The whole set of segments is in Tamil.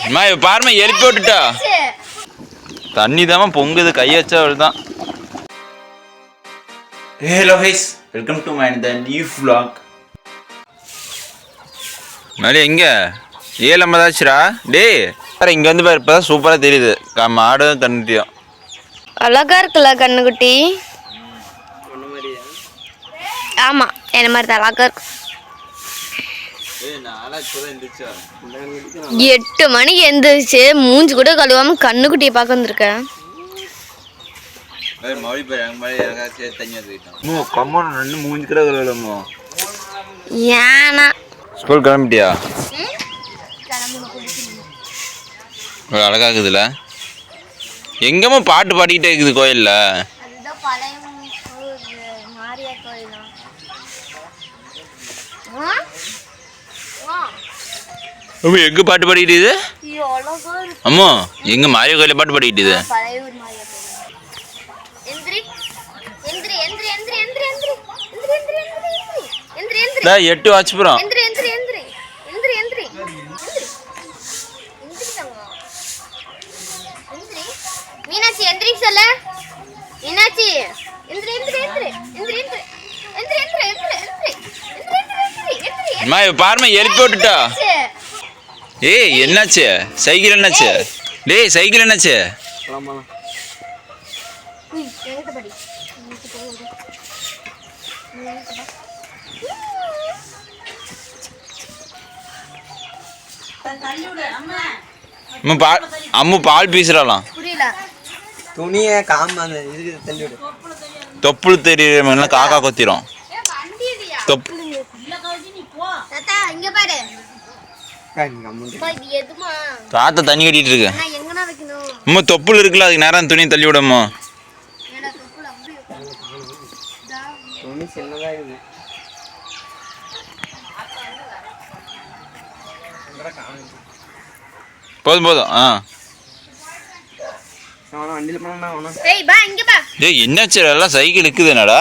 அம்மா பாருமா எழுப்பி விட்டுட்டா தண்ணி தான் பொங்குது கை வச்சா தான். Hello guys, welcome to my new vlog. மேலே எங்க ஏழம்பது ஆச்சுடா டேய். இங்க வந்து பாரு, இப்பதான் சூப்பரா தெரியுது மாடு தண்ணியும். அழகா இருக்குல்ல கண்ணுக்குட்டி? ஆமா, என்ன மாதிரி தான் அழகா இருக்கு. 8 மணிக்கு எந்திரிச்சு மூஞ்சி கூட கழுவாம கண்ணுக்குட்டியை பார்க்க வந்திருக்கேன். ஏன்னா ஸ்கூல் கிளம்பிட்டியா? அழகா இருக்குதுல. எங்கம்மா பாட்டு பாடிக்கிட்டே இருக்குது கோயில்ல. எங்க பாட்டு பாடிக்கிட்டு? அம்மா எங்க மாரிய கோயில பாட்டு பாடிக்கிட்டு? எட்டு வாட்ச்புரம். மீனாட்சி எந்திரிக்க சொல்ல. மீனாட்சி எந்திரி எந்திரி எந்திரி எந்திரி எந்திரி எந்திரி எந்திரி எந்திரி எந்திரி. அம்மா பாருமா எழுப்பி விட்டுட்டா. ஏய் என்னாச்சு? சைக்கிள் என்னாச்சு? டேய் சைக்கிள் என்னாச்சு? அம்மு பால் பீசுறாளாம். துணிய காம அந்த இதுக்கு தள்ளி விடு. தொப்புள் தெரியுற காக்கா கொத்திரும். தாத்தா தண்ணி கட்டிட்டு இருக்கு. அம்மா தொப்புள் இருக்குல்ல, அதுக்கு நேரம் துணி தள்ளி விடம்மா. துணி சின்னதா இருக்கு. போதும் போதும். டேய் என்னாச்சு? எல்லாம் சைக்கிள் இருக்குது என்னடா?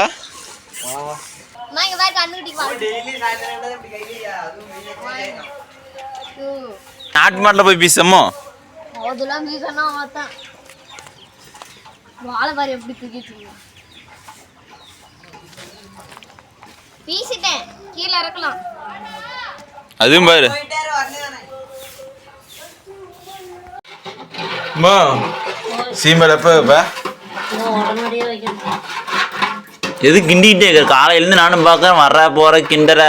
நாட்டு மாட்டில் போய் பீசமோ. அதுவும் பாரு. சீம்பல் எப்ப எது கிண்டிக்கிட்டே இருக்க? காலையிலேருந்து நானும் பார்க்கறேன், வர்ற போற கிண்டற.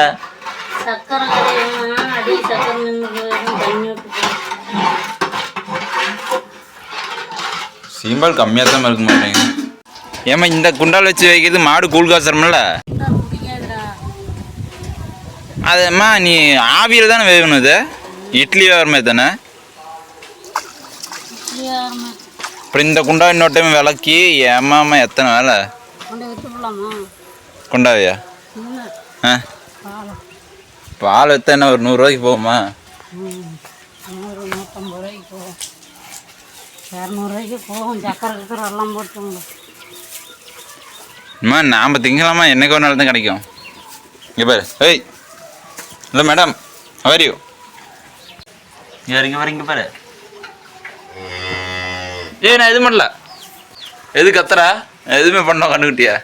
சீம்பல் கம்மியாக தான் இருக்க மாட்டேங்க. ஏமா இந்த குண்டால் வச்சு வைக்கிறது மாடு கூழ் காசுறமில்ல? அதம்மா நீ ஆவியில் தானே வேகணும். இது இட்லி வேகிற மாதிரி தானே? அப்புறம் இந்த குண்டா இன்னொரு டைம் விளக்கி ஏமாமா எத்தனை வேலை குண்டாவியா? பால் வித்தா என்ன ஒரு 100 ரூபாய்க்கு போகுமா? 150 ரூபாய்க்கு போகும், 200 ரூபாய்க்கு போகும். சக்கரை எல்லாம் போட்டுங்க. அம்மா நாம் திங்கலாமா? என்னைக்கு ஒரு நாள் தான் கிடைக்கும். இங்கே பாரு. ஏய் இல்லை மேடம், அவரியோ இங்கே வரீங்க பாரு. ஏய் நான் எதுவும் பண்ணல. எது கத்துறா? எதுவுமே பண்ணோம் கண்டுக்கிட்டியா?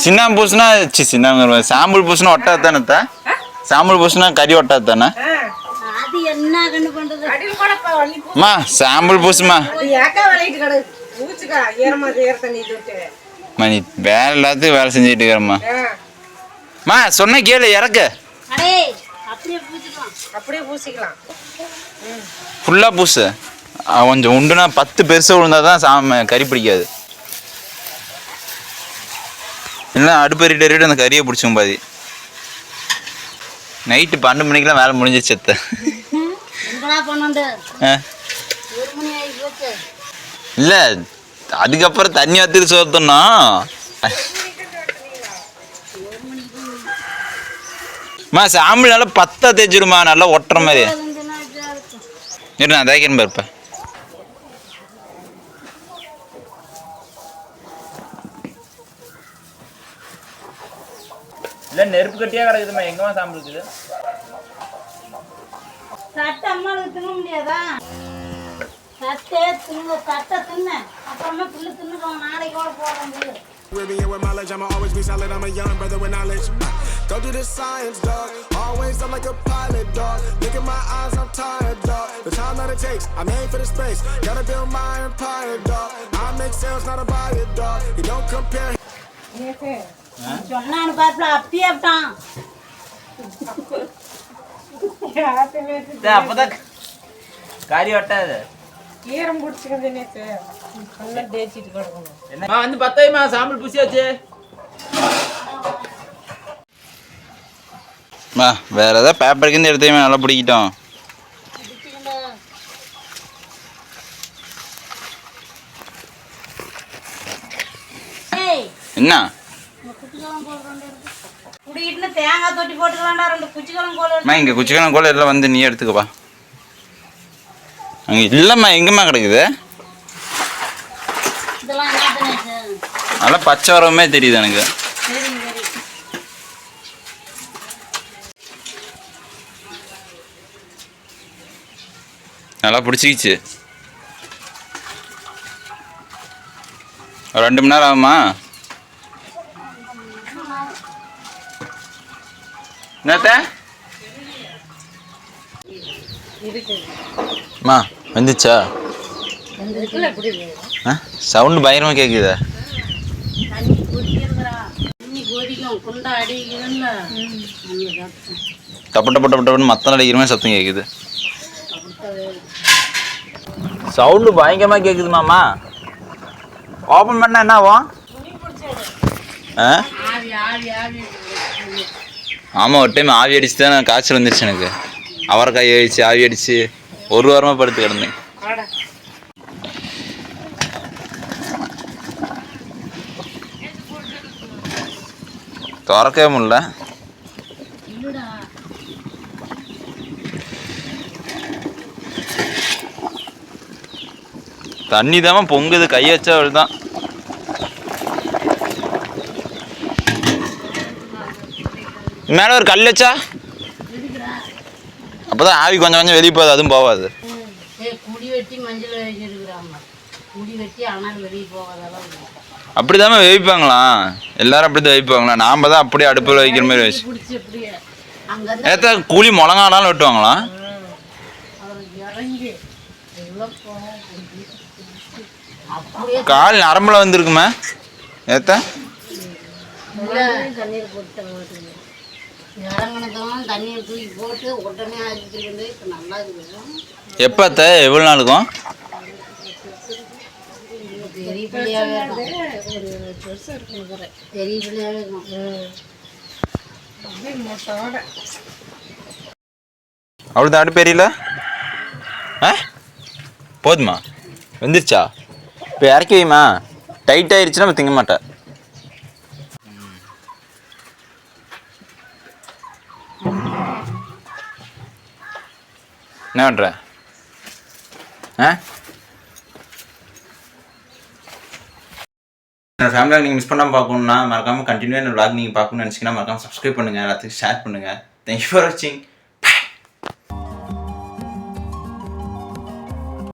சின்ன பூசுனா சின்ன சாம்பல் பூசுனா ஒட்டாது தானே? சாம்பல் பூசுனா கறி ஒட்டாது தானே? அம்மா சாம்பல் பூசுமா. நீ வேலை எல்லாத்தையும் வேலை செஞ்சுட்டு இருக்கிறம்மா. மா சொன்ன கேளு, இறக்கு. ஃபுல்லாக பூசு. கொஞ்சம் உண்டுனா 10 பெருசு விழுந்தா தான் கறி பிடிக்காது. இல்லை அடுப்பறிட்டு அந்த கறியை பிடிச்சோம் பாதி. நைட்டு 12 மணிக்கெலாம் வேலை முடிஞ்சிச்சு. இல்லை அதுக்கப்புறம் தண்ணி வத்துட்டு சோர்த்தோம்னா சாம்பல் நல்லா 10 தேய்ச்சிடுமா, நல்லா ஒட்டுற மாதிரி. நான் தேய்க்கிறேன் பாருப்ப. இல்லை நெருப்பு கட்டியாக கிடக்குதுமா. எங்கம்மா சாம்பல் இருக்குது? தட்டை அம்மாவுக்கு தின்ன முடியாதா? தட்டை தின்ன அப்புறமா புல்லு தின்னுக்கோங்க, நாளைக்கு கூட போடுறது. Caribbean with mileage, I'ma always be solid. I'm a young brother with knowledge. Go do this science, dog. Always I'm like a pilot, dog. Look at my eyes, I'm tired, dog. The time that it takes, I made for the space. Gotta build my empire, dog. I make sales, not a buyer, dog. You don't compare. சொன்னான்னு பார்ப்பல அப்படியே விட்டான். அப்பதான் காரி வட்டாது ஈரம் பிடிச்சிக்கிறதுனே நல்லா தேய்ச்சிட்டு கிடக்கணும். என்ன வந்து பத்தாயிரமா சாம்பிள் பூசியாச்சு. வேற ஏதாவது பேப்பருக்கு எடுத்தையுமே நல்லா பிடிக்கிட்டோம். என்ன குடிக்கிட்டு தேங்காய் தொட்டி போட்டுக்கலாம்டா, 2 குச்சிக்கிழங்கு கோல். இங்கே குச்சிக்கிழங்கு கோல் எல்லாம் வந்து நீ எடுத்துக்கப்பா. அங்கே இல்லைம்மா, எங்கேம்மா கிடக்குது? இதெல்லாம் என்ன? நல்லா பச்சை வரவுமே தெரியுது எனக்கு. சரி சரி. நல்லா பிடிச்சிக்கிச்சு. 2 மணி நேரம் ஆகுமா? என்னத்த அம்மா வந்துச்சா? சவுண்டு பயங்கரமாக கேட்குதா? தண்ணி கொதிக்கிறதுடா, தண்ணி கொதிக்கும், குண்டா அடிக்குதுல்ல. டப்பு டப்பு டப்பு டப்புன்னு மத்தம் அடிக்கிற மாதிரி சத்தம் கேட்குது. சவுண்டு பயங்கரமாக கேட்குது மாமா. ஓப்பன் பண்ணால் என்ன ஆகும்? ஆவி ஆவி ஆவி. ஆமாம், ஒரு டைம் ஆவி அடிச்சு தான் காய்ச்சல் வந்துருச்சு எனக்கு. அவரைக்காய் அடிச்சு ஆவி அடிச்சு 1 வாரமாக படுத்து கிடந்தேன். திறக்கவே முடியல. தண்ணி தான் பொங்குது, கை வச்சா தான். மேலே ஒரு கல் வச்சா அப்போதான் ஆவி கொஞ்சம் கொஞ்சம் வெளியே போகுது, அதுவும் போகாது. குடி வெட்டி மஞ்சள் வச்சிருக்கிறாங்க, குடி வெட்டி அனல் வெளியே போகாதெல்லாம். அப்படிதாம வைப்பாங்களாம், எல்லாரும் அப்படிதான் வைப்பாங்களா? நாம தான் அப்படியே அடுப்பில் வைக்கிற மாதிரி வச்சு. பிடிச்சி அப்படியே அங்கே ஏற்ற கூலி முழங்கானாலும் வெட்டுவாங்களா? இறங்கி அப்படியே கால் நரம்புல வந்துருக்குமே ஏத்த. தண்ணீர் போட்டு இறங்கினதும் தண்ணியை தூக்கி போட்டு உடனே அரிச்சிட்டு இப்போ நல்லா இருக்குது. எப்போ அத்தை? எவ்வளோ நாளுக்கும்? பெரிய பிள்ளையாவே இருக்கும், பெரிய பிள்ளையாவே இருக்கும். அவ்வளோதான் அடுப்பு எரியல? போதுமா? வந்துருச்சா? இப்போ இறக்கி வைமா. டைட் ஆயிடுச்சுன்னா நம்ம திங்க மாட்டேன். என்ன பண்ணுற? என்னோட ஃபேமிலியாக நீங்கள் மிஸ் பண்ணாமல் பார்க்கணுன்னா மறக்காமல் கண்டினியூ என்ன vlog நீங்கள் பார்க்கணும்னு நினச்சிங்கன்னா மறக்காமல் சப்ஸ்கிரைப் பண்ணுங்கள், எல்லாத்துக்கும் ஷேர் பண்ணுங்கள். தேங்க்யூ ஃபார் வாட்சிங்.